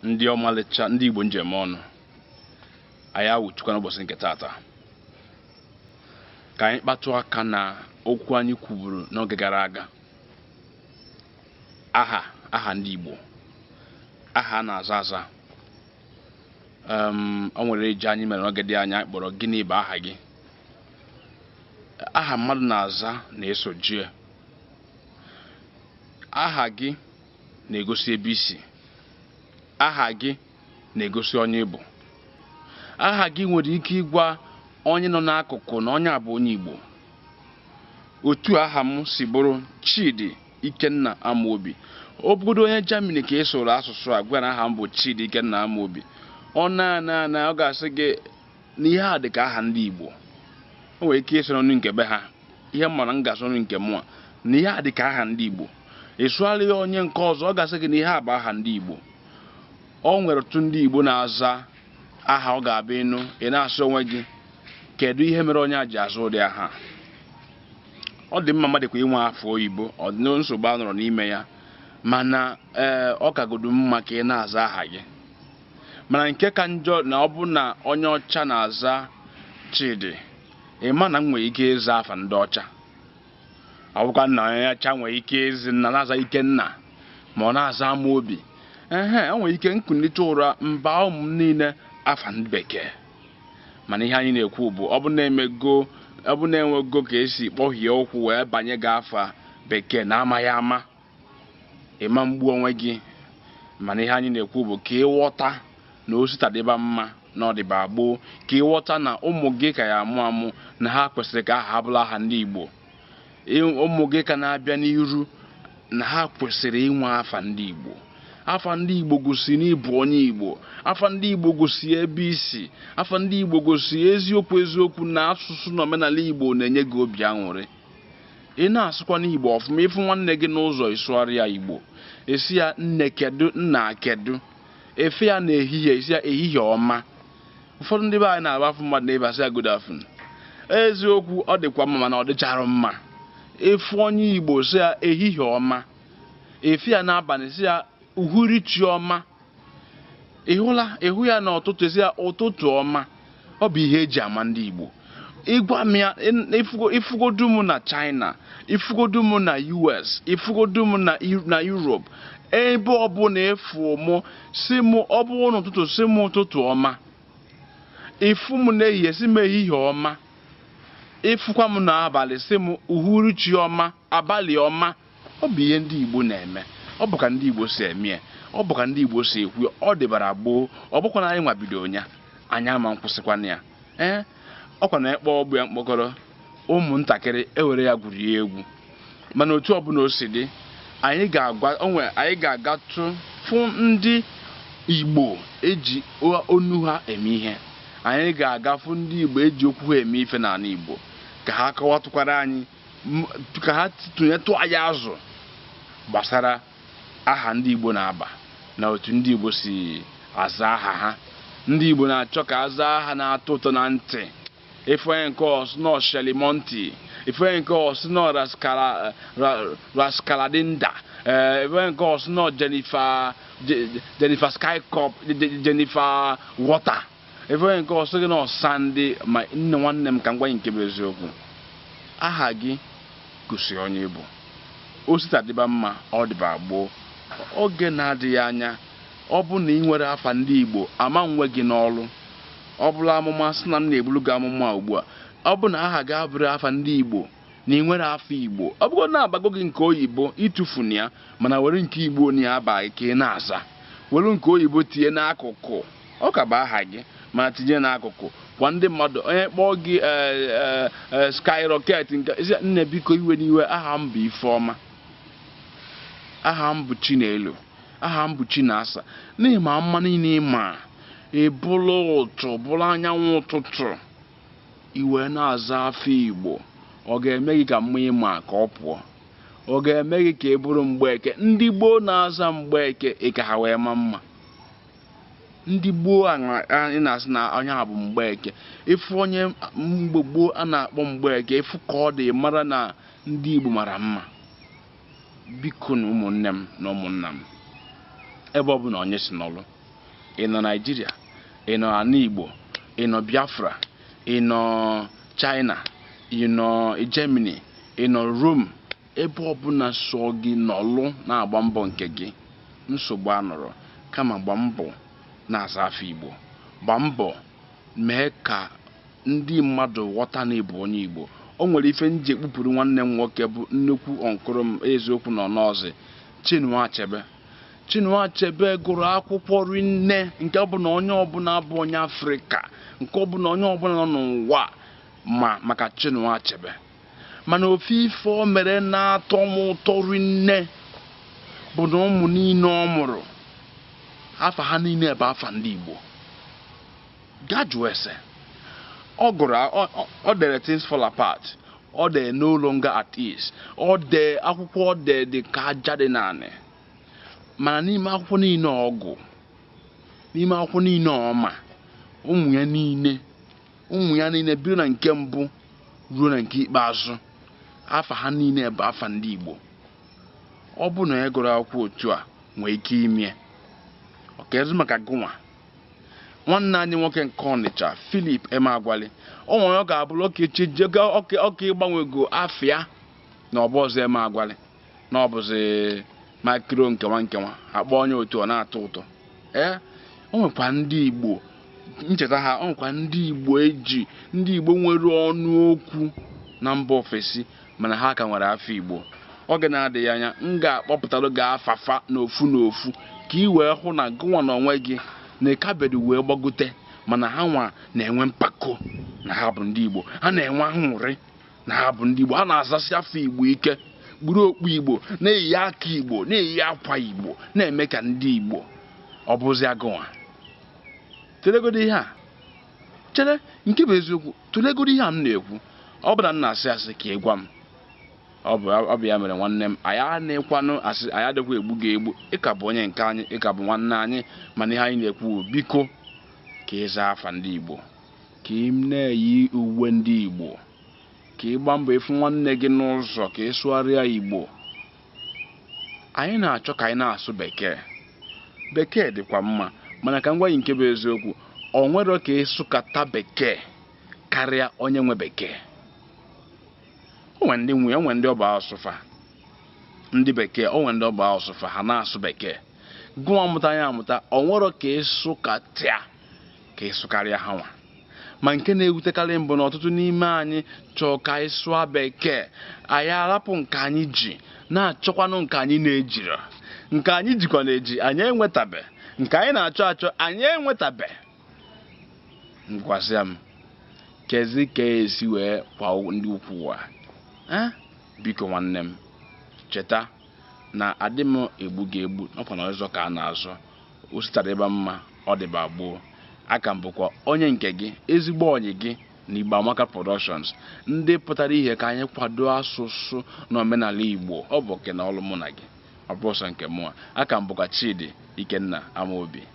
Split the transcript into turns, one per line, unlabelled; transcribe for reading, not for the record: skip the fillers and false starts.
ndị ọmalịcha ndị Igbo njem ọnụ anyị awụchukwa n'ụbọchị nke tata ka anyị kpatụ aka na okwu anyị kwuburu n'oge gara aga. aha ndị Igbo, aha na-aza aza. O nwere eji anyị mere n'oge dị anya kpọrọ gịnị bụ aha gị. Aha mmadụ na-aza na-eso jie. Aha gị na-egosi ebe isi. Aha gị na-egosi onye Igbo. Aha gị nwere ike ịgwa onye nọ n'akụkụ na onye a bụ onye Igbo. Otu aha m si bụrụ Chidi Ikenna Amobi. Ọ bụrụ onye Germany ka esoro asụsụ a gwa na aha m bụ Chidi Ikenna Amobi, ọ ọ ga-asị gị na ihe a dị ka aha ndị Igbo. O nwere ike ịsoro ọnụ nke be ha, ihe mara m ga-asoro nke mụa na ihe a dị ka aha ndị Igbo. Ịsụgharị ya onye nke ọzọ, ọ ga-asị gị na ihe a bụ aha ndị Igbo. O nwere otu ndị Igbo na-aza aha, ọ ga-abịa ịnụ ị na-asị onwe gị kedu ihe mere onye a ji azụ ụdị aha. Ọ dị mma mmadụ kwa inwe afọ oyibo, ọ dị nsogbu a nọrọ n'ime ya, mana ọ kagodu mma ka ị na-aza aha gị. Mana nke ka njọ na ọ bụ na onye ọcha na-aza Chidi, ịma na m nwere ike ịza afa ndị ọcha. Ọ bụkwa na onye ọcha nwere ike ịzi nna na-aza Ikenna ma ọ na-aza Amobi. O nwere ike nkunite ụra mba ụmụ m niile afa ndị bekee. Mana ihe anyị na-ekwu bụ ọ bụ na-enwego ka esi kpọhie ụkwụ wee banye gị afa bekee na amaghị ama, ịma mgbu onwe gị. Mana ihe anyị na-ekwu bụ ka ịghọta na osita dịba mma na ọdịba gboo, ka ịghọta na ụmụ gị ka ya amụ na ha kwesịrị ka aha bụla aha ndị Igbo. Ụmụ gị ka na-abịa n'iru na ha kwesịrị inwe afa ndị Igbo. Afa ndị Igbo gosi n'ịbụ onye Igbo. Afa ndị Igbo gosi ebe isi. Afa ndị Igbo gosi eziokwu na asụsụ na omenala Igbo na-enye gị obi aṅụrị. Ị na-asụkwa n'Igbo ọfụma, ịfụ nwanne gị n'ụzọ ịsụgharị ya Igbo, esi ya nne kedu, nna kedu, efe ya n'ehihie esi ya ehihie ọma. Ụfọdụ ndị be anyị na-agbafu mmadụ na ịbasị ya good afternoon. Eziokwu ọ dịkwa mma mana ọ dịchara mma. Efu onye Igbo si ya ehihie ọma, efe ya n'abalị si ya uhuruchi ọma. Ịhụ ya n'ụtụtụ esi ya ụtụtụ ọma. Ọ bụ ihe eji ama ndị Igbo. Ịgwa m ya ifugodu m na China, ifugodu m na US, ifugodu m na Europe, ebe ọbụla efu mụ si m ọ bụ n'ụtụtụ si m ụtụtụ ọma, ifu m n'ehihie si m ehihie ọma, ifukwa m n'abalị si m uhuruchi ọma, abalị ọma. Ọ bụ ihe ndị Igbo na-eme. Ọ bụ ka ndị Igbo si eme, ọ bụ ka ndị Igbo si ekwu. Ọ dịbara gboo, ọ bụkwa na anyị nwabido nya anyị ama nkwụsịkwana ya. Ọkwa na ekpo ọgbụ ya mkpọkọrọ ụmụntakịrị ewere ya gwuri egwu. Mana otu ọbụla o si dị, anyị ga-agatụ fụ ndị Igbo eji onu ha eme ihe. Anyị ga-agafu ndị Igbo eji okwu ha eme ife n'ala Igbo, ka ha kọwatụkwara anyị, ka ha tụnyetụ anyị azụ gbasara aha ndị Igbo na-aba na otu ndị Igbo si aza aha ha. Ndị Igbo na-achọ ka aza aha na-atọ ụtọ na ntị. Ife nke ọsụ nọ Shelimonti, ife nke ọsụ nọ Raskaladinda, ife nke ọsụ nọ Jennifer Skycop, Jennifer Water, ife nke ọsụ gị nọ Sandy. Ma nne nwanne m ka m gwa nke bụ eziokwu, aha gị gosi onye Igbo. Osita dịba mma, ọ dịba gboo. Oge na-adịghị anya, ọ bụ na ị nwere afa ndị Igbo ama nwe gị n'ọlụ. Ọ bụla amụma sị na m na-ebulu gị amụma ugbu a, ọ bụ na aha gị abụrụ afa ndị Igbo na ị nwere afọ Igbo, ọ bụgo na-abago gị nke oyibo ịtụfu na ya, mana were nke Igbo na ya abaghị ka ị na-aza. Were nke oyibo tinye n'akụkụ, ọ ka bụ aha gị mana tinye n'akụkụ. Kwa ndị mmadụ onye kpọọ gị Skyrocket nke nne biko iwe n'iwe, aha m bụ Ifeọma, aha m bụ Chinelo, aha m bụ Chinasa. N'ihi ma mma niile ịma ebulu ụtụ bụrụ anyanwụ ụtụtụ iwe na-aza afọ Igbo, ọ ga-eme gị ka mma ịma ka ọ pụọ. Ọ ga-eme gị ka e bụrụ Mgbeke. Ndị gboo na-aza Mgbeke ị ka ha wee ma mma. Ndị gboo anyị na-asị na onye a bụ Mgbeke. Ịfụ onye mgbe gboo a na-akpọ Mgbeke, ịfụ ka ọ dị mara na ndị Igbo mara mma. Biko na ụmụnne m na ụmụnna m, ebe ọ bụ na onye si n'ọlụ, ị nọ Nigeria, ị nọ ala Igbo, ị nọ Biafra, ị nọ China, ị nọ Germany, ị nọ Rome, ebe ọbụla so gị nọlụ na-agba mbọ nke gị, nsogbu anọrọ. Kama gba mbọ na-aza afọ Igbo, gba mbọ mee ka ndị mmadụ ghọta na ịbụ onye Igbo. O nwere ife nji ekpupụrụ nwanne m nwoke bụ nnukwu ọnkụrụ m eziokwu nọ n'ọzị, Chinua Achebe gụrụ akwụkwọ rinne, nke bụ na onye ọbụla bụ onye Afrịka, nke bụ na onye ọbụla nọ n'ụwa maka Chinua Achebe. Mana ofe ife o mere na-atọ m ụtọ rinne bụ na ụmụ niile ọ mụrụ afa ha niile bụ afa ndị Igbo. Gaa jụọ ese. Ọ gụrụ, ọ dere Things Fall Apart, ọ dere No Longer at Ease, ọ dee akwụkwọ ọ dee dị ka aja dị naanị. Mana n'ime akwụkwọ niile ọgụ, n'ime akwụkwọ niile ọma, ụmụ ya niile bido na nke mbụ ruo na nke ikpeazụ, afa ha niile bụ afa ndị Igbo. Ọ bụ na ya gụrụ akwụkwọ otu a nwee ike ime ọkezi maka gụnwa. Nwanne anyị nwoke nke Ọnịcha, Philip Emeagwali, o nwere ọ ga-abụrụ ọka ịgbanwego afịa na ọbọzọ Emeagwali na ọbụzi makro nkewa akpọ onye otu ọ na-atọ ụtọ. O nwekwa ndị Igbo ncheta ha, o nwekwa ndị Igbo nwere ọnụ okwu na mba ofesi mana ha ka nwere afọ Igbo. Oge na-adịghị anya m ga-akpọpụtalụ gị afafa n'ofu ka ị wee hụ na gụnwa na onwe gị na ịkabeghị wee gbagote, mana ha nwa na-enwe mpako na ha bụ ndị Igbo, ha na-enwe aṅụrị na ha bụ ndị Igbo, ha na-azasị afọ Igbo ike, gburu okpu Igbo, na-eyi aka Igbo, na-eyi akwa Igbo, na-eme ka ndị Igbo. Ọ bụzi agụnwa tụlegodi ihe a, chere nke bụ eziokwu, tụlegodi ihe a m na-ekwu. Ọ bụ na m na-asị asị ka ị gwa m, ọ bụ ya mere nwanne m, anyị na-ekwanụ asị, anyị adịkwa egbu ga-egbu. Ị ka bụ onye nke anyị, ị ka bụ nwanne anyị, mana ihe anyị na-ekwu biko ka ịza afa ndị Igbo, ka ị na-eyi uwe ndị Igbo, ka ị gbaa mbọ ịfụ nwanne gị n'ụzọ, ka ị sụgharịa Igbo. Anyị na-achọ ka anyị na-asụ Bekee dịkwa mma, mana ka m gwa gị nke bụ eziokwu, o nwere ka ịsụkata Bekee karịa onye nwe Bekee. Onwe ndị ọba asụfa ndị Bekee, onwe ndị ọba asụfa ha na-asụ Bekee. Gụọ amụta ya amụta, o nwere ka ịsụkata ka ịsụkarịa ha nwa. Ma nke na-ewutekarị mbụ na ọtụtụ n'ime anyị chọọ ka anyị sụọ Bekee, anyị arapụ nke anyị ji na-achọkwanụ nke anyị na-ejiri. Nke anyị jikwa na-eji anyị enwetabe, nke anyị na-achọ anyị enwetabe. Ngwazia m kezi ka esi wee kwa ndị ukwu ụwa. Biko nwanne m, cheta na adị m egbu ga-egbu ọkwa na ọzọ ka a na-azọ, o sitara ebe mma ọ dịba gboo. Aka m bụkwa onye nke gị, ezigbo onye gị na Igbo Amaka Productions, ndị pụtara ihe ka anyị kwado asụsụ na omenala Igbo. Ọ bụ oke na ọlụ mụ na gị, ọ bụ ọsọ nke mụa. Aka m bụkwa Chidi Ikenna Amobi.